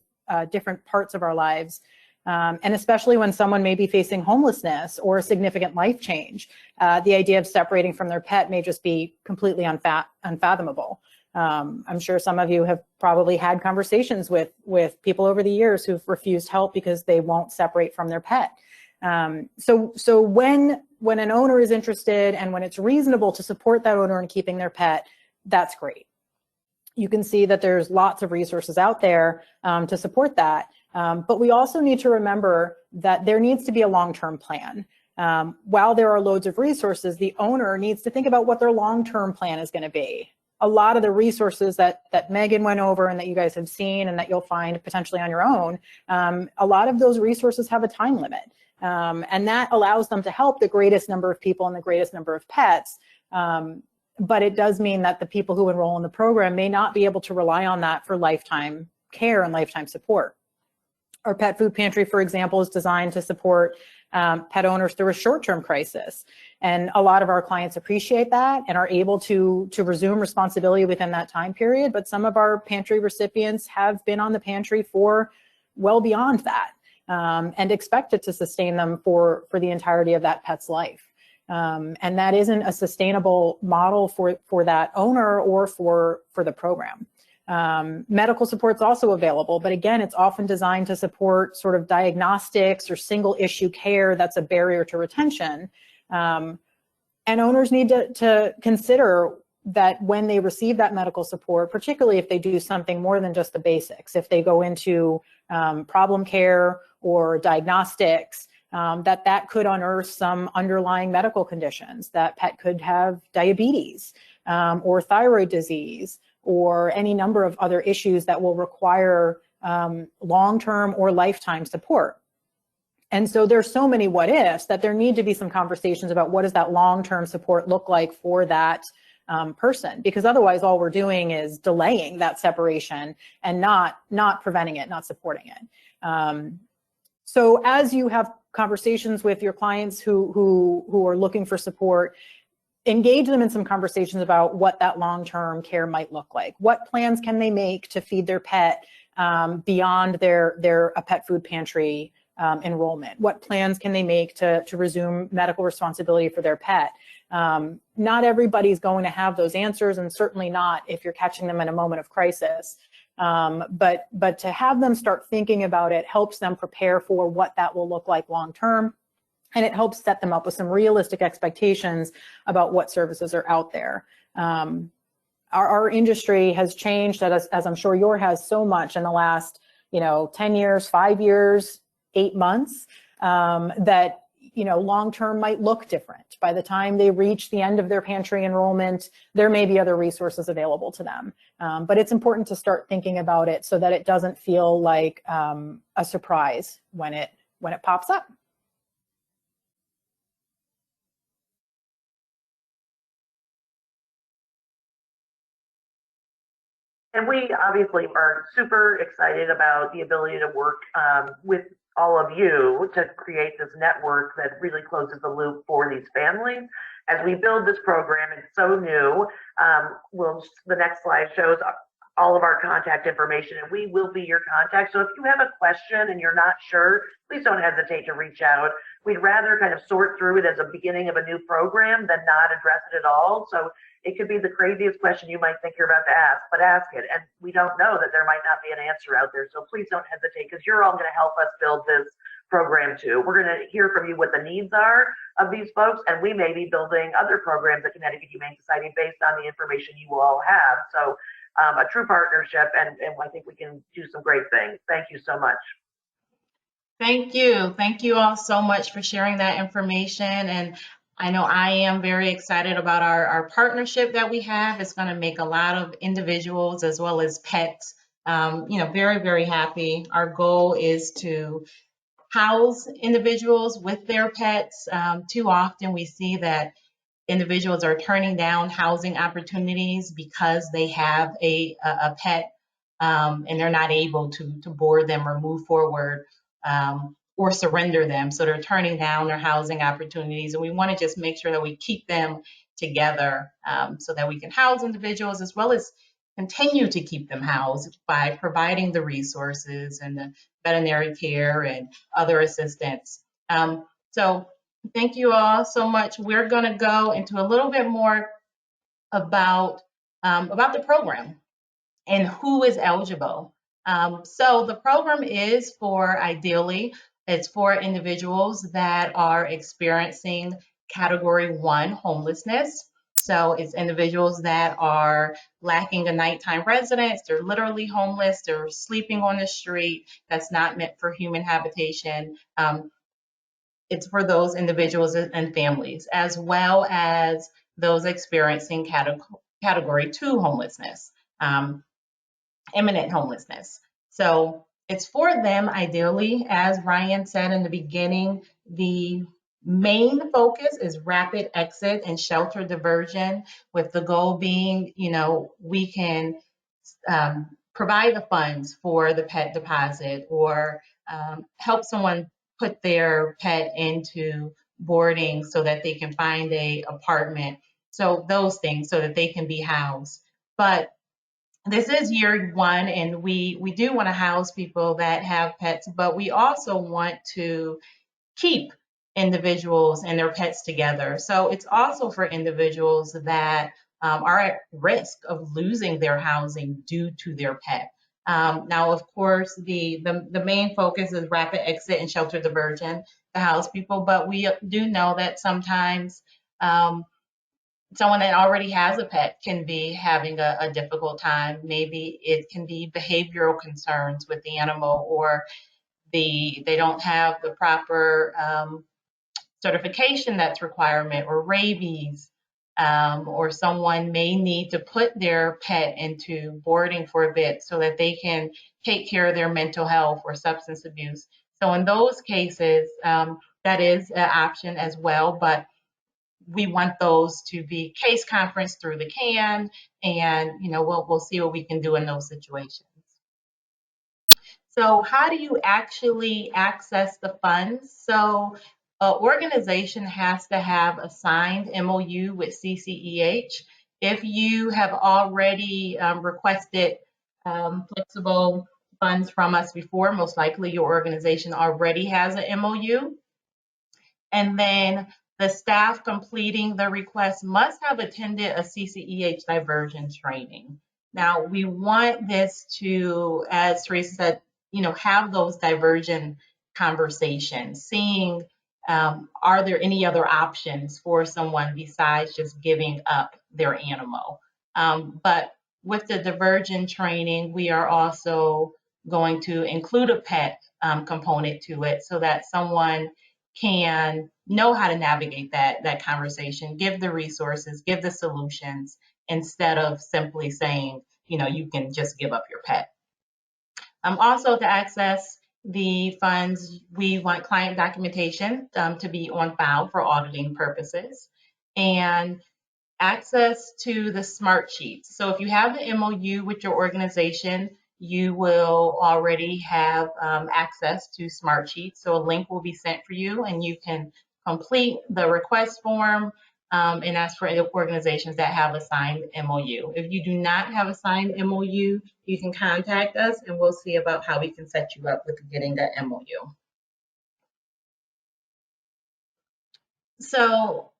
different parts of our lives. And especially when someone may be facing homelessness or a significant life change, the idea of separating from their pet may just be completely unfathomable. I'm sure some of you have probably had conversations with people over the years who've refused help because they won't separate from their pet. So when an owner is interested and when it's reasonable to support that owner in keeping their pet, that's great. You can see that there's lots of resources out there to support that. But we also need to remember that there needs to be a long-term plan. While there are loads of resources, the owner needs to think about what their long-term plan is going to be. A lot of the resources that Megan went over and that you guys have seen and that you'll find potentially on your own, a lot of those resources have a time limit. And that allows them to help the greatest number of people and the greatest number of pets. But it does mean that the people who enroll in the program may not be able to rely on that for lifetime care and lifetime support. Our Pet Food Pantry, for example, is designed to support pet owners through a short-term crisis. And a lot of our clients appreciate that and are able to resume responsibility within that time period. But some of our pantry recipients have been on the pantry for well beyond that and expect it to sustain them for the entirety of that pet's life. And that isn't a sustainable model for that owner or for the program. Medical support's also available, but again, it's often designed to support sort of diagnostics or single issue care that's a barrier to retention. And owners need to consider that when they receive that medical support, particularly if they do something more than just the basics, if they go into problem care or diagnostics, that could unearth some underlying medical conditions. That pet could have diabetes or thyroid disease or any number of other issues that will require long-term or lifetime support. And so there's so many what ifs that there need to be some conversations about what does that long-term support look like for that person, because otherwise all we're doing is delaying that separation and not preventing it, not supporting it. So as you have conversations with your clients who are looking for support, engage them in some conversations about what that long-term care might look like. What plans can they make to feed their pet beyond their pet food pantry enrollment? What plans can they make to resume medical responsibility for their pet? Not everybody's going to have those answers, and certainly not if you're catching them in a moment of crisis. But to have them start thinking about it helps them prepare for what that will look like long-term. And it helps set them up with some realistic expectations about what services are out there. Our industry has changed, as I'm sure yours has, so much in the last 10 years, 5 years, 8 months, that long-term might look different. By the time they reach the end of their pantry enrollment, there may be other resources available to them. But it's important to start thinking about it so that it doesn't feel like a surprise when it pops up. And we obviously are super excited about the ability to work with all of you to create this network that really closes the loop for these families. As we build this program, it's so new. The next slide shows all of our contact information, and we will be your contact. So if you have a question and you're not sure, please don't hesitate to reach out. We'd rather kind of sort through it as a beginning of a new program than not address it at all. So it could be the craziest question you might think you're about to ask, but ask it. And we don't know that there might not be an answer out there. So please don't hesitate, because you're all going to help us build this program too. We're going to hear from you what the needs are of these folks, and we may be building other programs at Connecticut Humane Society based on the information you all have. So a true partnership, and I think we can do some great things. Thank you so much. Thank you. Thank you all so much for sharing that information. And I know I am very excited about our partnership that we have. It's going to make a lot of individuals as well as pets, very, very happy. Our goal is to house individuals with their pets. Too often we see that individuals are turning down housing opportunities because they have a pet and they're not able to board them or move forward or surrender them. So they're turning down their housing opportunities. And we want to just make sure that we keep them together so that we can house individuals as well as continue to keep them housed by providing the resources and the veterinary care and other assistance. So thank you all so much. We're going to go into a little bit more about about the program and who is eligible. So the program is for, ideally, it's for individuals that are experiencing Category 1 homelessness. So it's individuals that are lacking a nighttime residence, they're literally homeless, they're sleeping on the street, that's not meant for human habitation. It's for those individuals and families, as well as those experiencing Category 2 homelessness. Imminent homelessness. So it's for them ideally. As Ryan said in the beginning, the main focus is rapid exit and shelter diversion, with the goal being, we can provide the funds for the pet deposit, or help someone put their pet into boarding so that they can find a apartment. So those things, so that they can be housed. But this is year one, and we do want to house people that have pets, but we also want to keep individuals and their pets together. So it's also for individuals that are at risk of losing their housing due to their pet. Now, of course, the main focus is rapid exit and shelter diversion to house people, but we do know that sometimes someone that already has a pet can be having a difficult time. Maybe it can be behavioral concerns with the animal, or they don't have the proper certification that's requirement, or rabies, or someone may need to put their pet into boarding for a bit so that they can take care of their mental health or substance abuse. So in those cases, that is an option as well, but we want those to be case conference through the CAN, and we'll see what we can do in those situations. So how do you actually access the funds? So an organization has to have a signed MOU with CCEH. If you have already requested flexible funds from us before, most likely your organization already has an MOU. And then the staff completing the request must have attended a CCEH diversion training. Now, we want this to, as Theresa said, have those diversion conversations, seeing are there any other options for someone besides just giving up their animal. But with the diversion training, we are also going to include a pet component to it, so that someone can know how to navigate that conversation, give the resources, give the solutions, instead of simply saying, you can just give up your pet. Also, to access the funds, we want client documentation to be on file for auditing purposes, and access to the smart sheets. So if you have the MOU with your organization, you will already have access to smart sheets. So a link will be sent for you, and you can complete the request form, and that's for organizations that have a signed MOU. If you do not have a signed MOU, you can contact us, and we'll see about how we can set you up with getting that MOU. So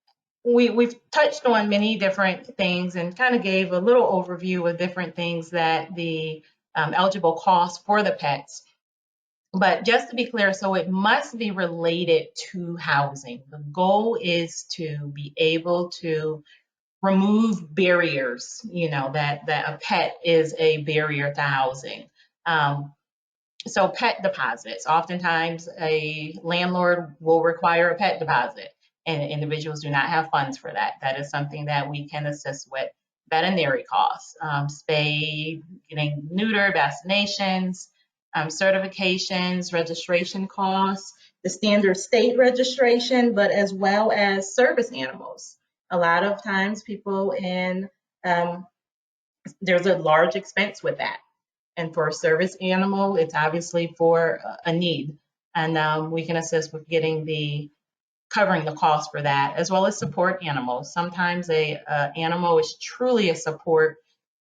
we've touched on many different things and kind of gave a little overview of different things that the eligible costs for the pets. But just to be clear, so it must be related to housing. The goal is to be able to remove barriers, that a pet is a barrier to housing. So pet deposits, oftentimes a landlord will require a pet deposit, and individuals do not have funds for that. That is something that we can assist with. Veterinary costs, spay, getting neuter, vaccinations, certifications, registration costs, the standard state registration, but as well as service animals. A lot of times people there's a large expense with that. And for a service animal, it's obviously for a need. And we can assist with covering the cost for that, as well as support animals. Sometimes a animal is truly a support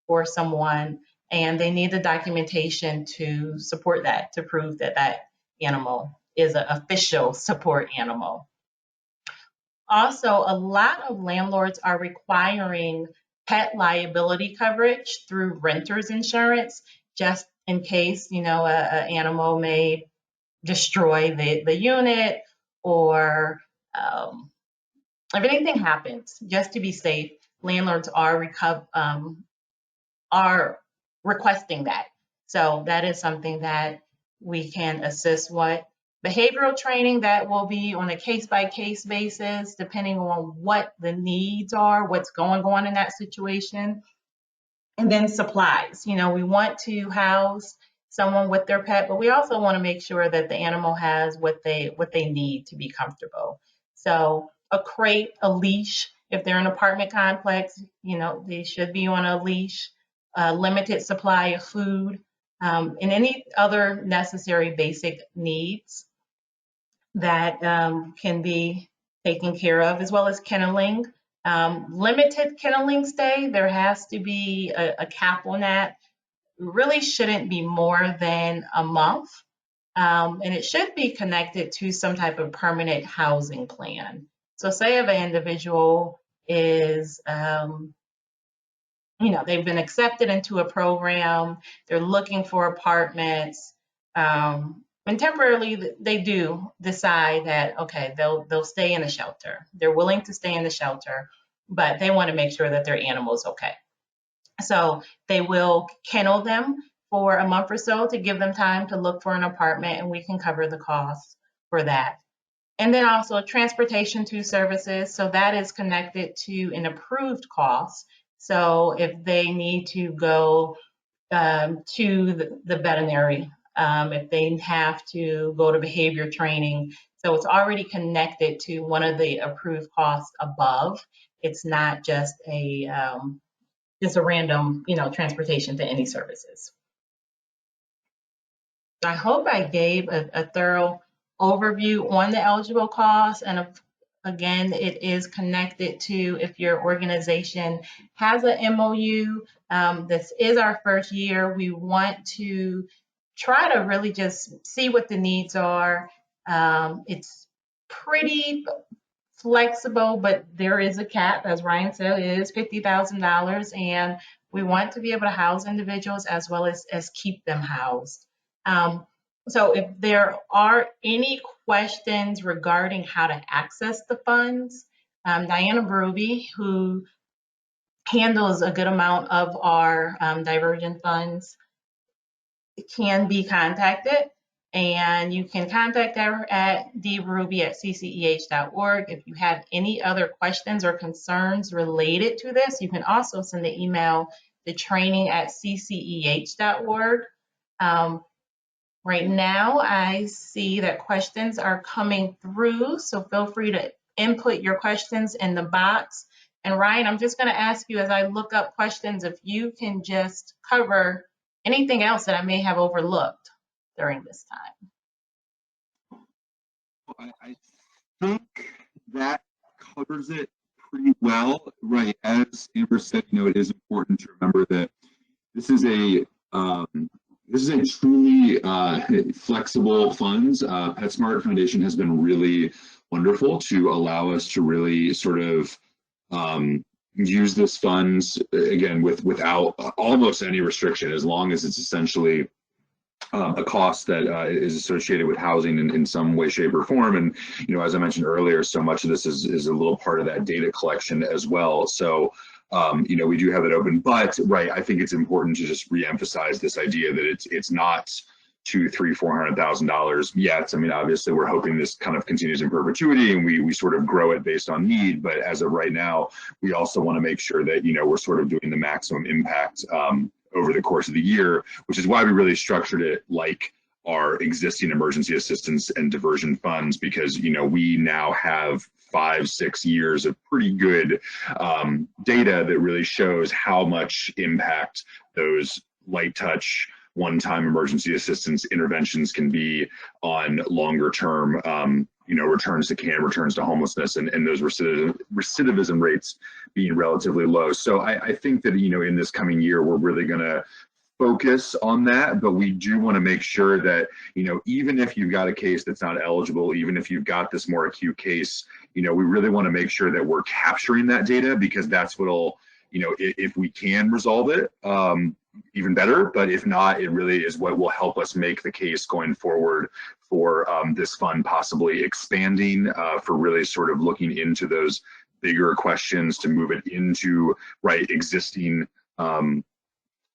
for someone, and they need the documentation to support that, to prove that that animal is an official support animal. Also, a lot of landlords are requiring pet liability coverage through renter's insurance, just in case, you know, an animal may destroy the unit, or if anything happens, just to be safe, landlords are requesting that. So that is something that we can assist with. Behavioral training, that will be on a case-by-case basis, depending on what the needs are, what's going on in that situation. And then supplies. You know, we want to house someone with their pet, but we also want to make sure that the animal has what they need to be comfortable. So a crate, a leash. If they're in an apartment complex, you know, they should be on a leash. Limited supply of food, and any other necessary basic needs that can be taken care of, as well as kenneling. Limited kenneling stay, there has to be a cap on that. It really shouldn't be more than a month, and it should be connected to some type of permanent housing plan. So say if an individual is, you know, they've been accepted into a program, they're looking for apartments, and temporarily they do decide that, okay, they'll stay in the shelter. They're willing to stay in the shelter, but they want to make sure that their animal's okay. So they will kennel them for a month or so to give them time to look for an apartment, and we can cover the costs for that. And then also transportation to services. So that is connected to an approved cost. So if they need to go to the veterinary, if they have to go to behavior training, so it's already connected to one of the approved costs above. It's not just a random, you know, transportation to any services. I hope I gave a thorough overview on the eligible costs, and again, it is connected to if your organization has an MOU. This is our first year. We want to try to really just see what the needs are. It's pretty flexible, but there is a cap, as Ryan said, it is $50,000, and we want to be able to house individuals as well as keep them housed. So if there are any questions regarding how to access the funds, Diana Bruby, who handles a good amount of our diversion funds, can be contacted. And you can contact her at druby@cceh.org. If you have any other questions or concerns related to this, you can also send the email to training@cceh.org. Right now, I see that questions are coming through, so feel free to input your questions in the box. And Ryan, I'm just going to ask you as I look up questions, if you can just cover anything else that I may have overlooked during this time. I think that covers it pretty well, right? As Amber said, you know, it is important to remember that this is a truly flexible funds. PetSmart Foundation has been really wonderful to allow us to really sort of use this funds again without almost any restriction, as long as it's essentially a cost that is associated with housing in some way, shape, or form. And, you know, as I mentioned earlier, so much of this is a little part of that data collection as well. So, you know, we do have it open, but right, I think it's important to just reemphasize this idea that it's not $200,000, $300,000, $400,000 yet. I mean, obviously, we're hoping this kind of continues in perpetuity, and we sort of grow it based on need. But as of right now, we also want to make sure that, you know, we're sort of doing the maximum impact over the course of the year, which is why we really structured it like our existing emergency assistance and diversion funds, because, you know, we now have 5-6 years of pretty good data that really shows how much impact those light touch, one-time emergency assistance interventions can be on longer term, you know, returns to homelessness, and those recidivism rates being relatively low. So I think that, you know, in this coming year, we're really going to focus on that, but we do want to make sure that, you know, even if you've got a case that's not eligible, even if you've got this more acute case, you know, we really want to make sure that we're capturing that data, because that's what'll, if we can resolve it, even better. But if not, it really is what will help us make the case going forward for this fund possibly expanding, for really sort of looking into those bigger questions to move it into existing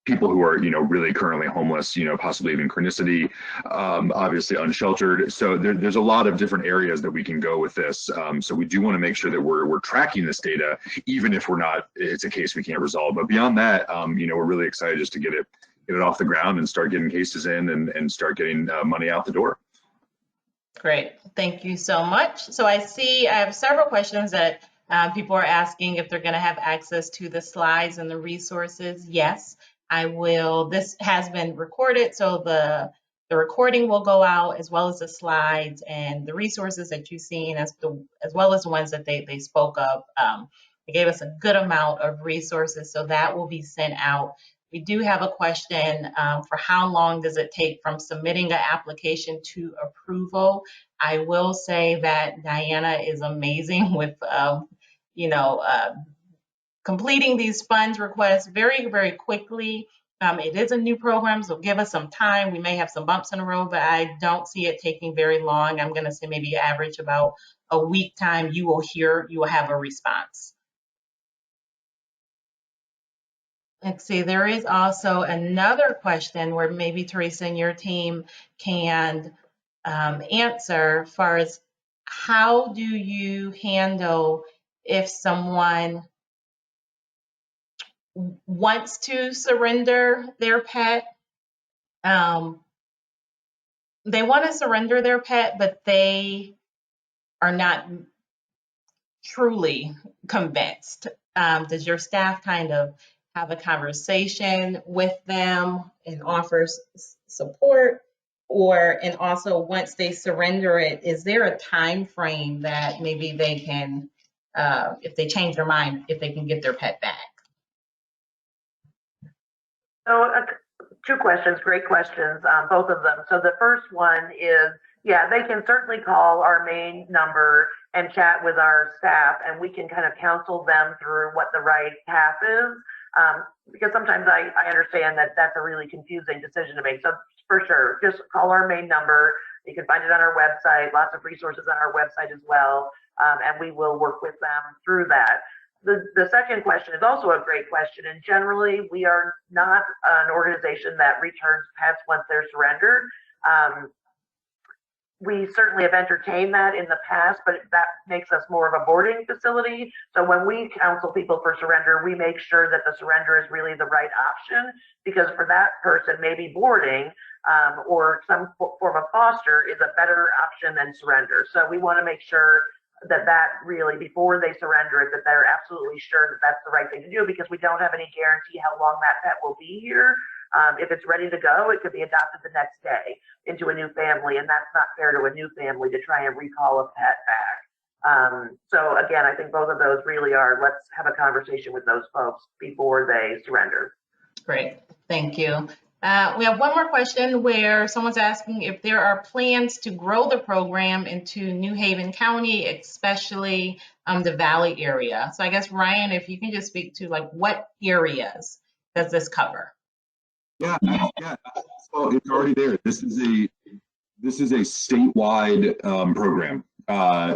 people who are really currently homeless, possibly even chronicity, obviously unsheltered. So there's a lot of different areas that we can go with this. So we do want to make sure that we're tracking this data, even if it's a case we can't resolve. But beyond that, we're really excited just to get it off the ground and start getting cases in and start getting money out the door. Great, thank you so much. So I have several questions that people are asking if they're going to have access to the slides and the resources. Yes, I will. This has been recorded, so the recording will go out, as well as the slides and the resources that you've seen, as well as the ones that they spoke of. They gave us a good amount of resources, so that will be sent out. We do have a question for how long does it take from submitting an application to approval? I will say that Diana is amazing with, completing these funds requests very, very quickly. It is a new program, so give us some time. We may have some bumps in the road, but I don't see it taking very long. I'm going to say maybe average about a week time. You will have a response. Let's see, there is also another question where maybe Theresa and your team can answer, as far as how do you handle if someone wants to surrender their pet. They want to surrender their pet, but they are not truly convinced. Does your staff kind of have a conversation with them and offer support? And also, once they surrender it, is there a time frame that maybe they can, if they change their mind, if they can get their pet back? So two questions, great questions, both of them. So the first one is, yeah, they can certainly call our main number and chat with our staff, and we can kind of counsel them through what the right path is. Because sometimes I understand that that's a really confusing decision to make. So for sure, just call our main number. You can find it on our website, lots of resources on our website as well, and we will work with them through that. The second question is also a great question, and generally we are not an organization that returns pets once they're surrendered. We certainly have entertained that in the past, but that makes us more of a boarding facility. So when we counsel people for surrender, we make sure that the surrender is really the right option, because for that person, maybe boarding or some form of foster is a better option than surrender. So we want to make sure that really, before they surrender it, that they're absolutely sure that that's the right thing to do, because we don't have any guarantee how long that pet will be here. If it's ready to go, it could be adopted the next day into a new family, and that's not fair to a new family to try and recall a pet back. So again, I think both of those really are, let's have a conversation with those folks before they surrender. Great, thank you. We have one more question where someone's asking if there are plans to grow the program into New Haven County, especially the Valley area. So I guess, Ryan, if you can just speak to what areas does this cover? Yeah. So it's already there. This is a statewide program.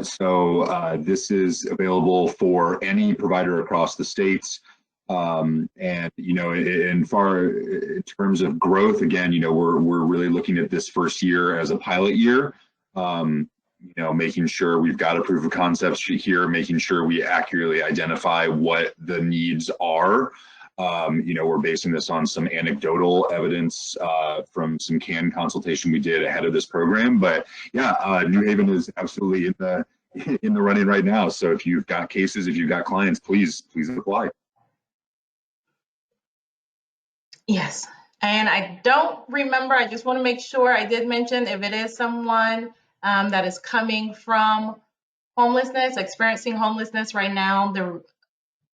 So this is available for any provider across the states. And in terms of growth, again, we're really looking at this first year as a pilot year. Making sure we've got a proof of concept here, making sure we accurately identify what the needs are. We're basing this on some anecdotal evidence from some canned consultation we did ahead of this program. But yeah, New Haven is absolutely in the running right now. So if you've got cases, if you've got clients, please apply. Yes, and I don't remember, I just want to make sure I did mention, if it is someone that is coming from homelessness, experiencing homelessness right now,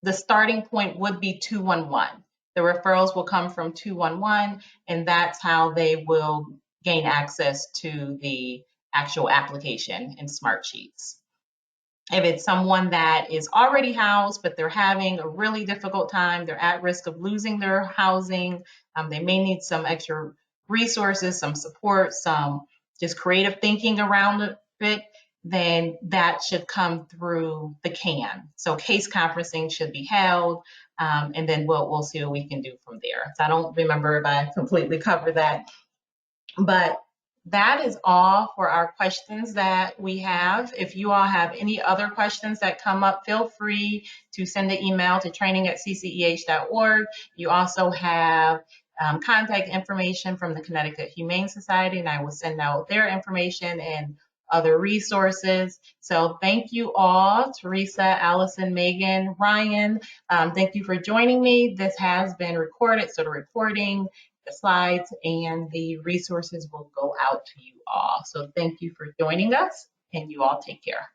the starting point would be 211. The referrals will come from 211, and that's how they will gain access to the actual application in Smart Sheets. If it's someone that is already housed, but they're having a really difficult time, they're at risk of losing their housing, they may need some extra resources, some support, some just creative thinking around it, then that should come through the CAN. So case conferencing should be held, and then we'll see what we can do from there. So I don't remember if I completely covered that, but that is all for our questions that we have. If you all have any other questions that come up, feel free to send an email to training@cceh.org. You also have contact information from the Connecticut Humane Society, and I will send out their information and other resources. So thank you all, Theresa, Allison, Megan, Ryan. Thank you for joining me. This has been recorded, so the recording, the slides, and the resources will go out to you all. So thank you for joining us, and you all take care.